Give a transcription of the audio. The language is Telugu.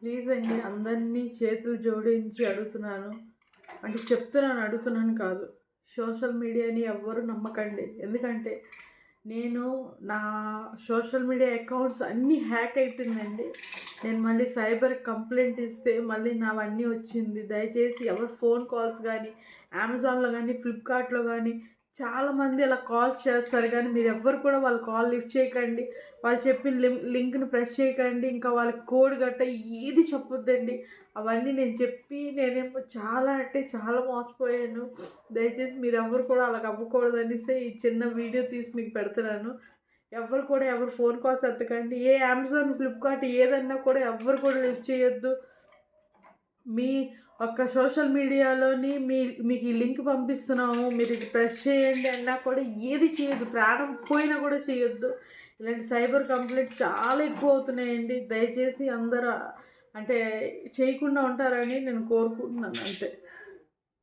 ప్లీజ్ అండి, అందరినీ చేతులు జోడించి అడుగుతున్నాను. అంటే చెప్తున్నాను, అడుగుతున్నాను కాదు. సోషల్ మీడియాని ఎవ్వరు నమ్మకండి. ఎందుకంటే నేను నా సోషల్ మీడియా అకౌంట్స్ అన్నీ హ్యాక్ అయిపోయిందండి. నేను మళ్ళీ సైబర్ కంప్లైంట్ ఇస్తే మళ్ళీ నావన్నీ వచ్చింది. దయచేసి ఎవరు ఫోన్ కాల్స్ కానీ, అమెజాన్లో కానీ, ఫ్లిప్కార్ట్లో కానీ చాలామంది అలా కాల్స్ చేస్తారు, కానీ మీరు ఎవ్వరు కూడా వాళ్ళ కాల్ లిఫ్ట్ చేయకండి. వాళ్ళు చెప్పిన లింక్ని ప్రెస్ చేయకండి. ఇంకా వాళ్ళకి కోడ్ గట్ట ఏది చెప్పొద్దండి. అవన్నీ నేను చెప్పి నేనేమో చాలా అంటే చాలా మోసపోయాను. దయచేసి మీరు ఎవ్వరు కూడా అలాగ అవ్వకూడదనిస్తే ఈ చిన్న వీడియో తీసి మీకు పెడుతున్నాను. ఎవ్వరు కూడా ఎవరు ఫోన్ కాల్స్ ఎత్తకండి. ఏ అమెజాన్, ఫ్లిప్కార్ట్ ఏదన్నా కూడా ఎవ్వరు కూడా లిఫ్ట్ చేయొద్దు. మీ ఒక్క సోషల్ మీడియాలోని మీకు ఈ లింక్ పంపిస్తున్నాము, మీరు ఇది ప్రెస్ చేయండి అన్నా కూడా ఏది చేయొద్దు. ప్రాణం పోయినా కూడా చేయొద్దు. ఇలాంటి సైబర్ కంప్లైంట్స్ చాలా ఎక్కువ అవుతున్నాయండి. దయచేసి అందరూ అంటే చేయకుండా ఉంటారని నేను కోరుకుంటున్నాను అంతే.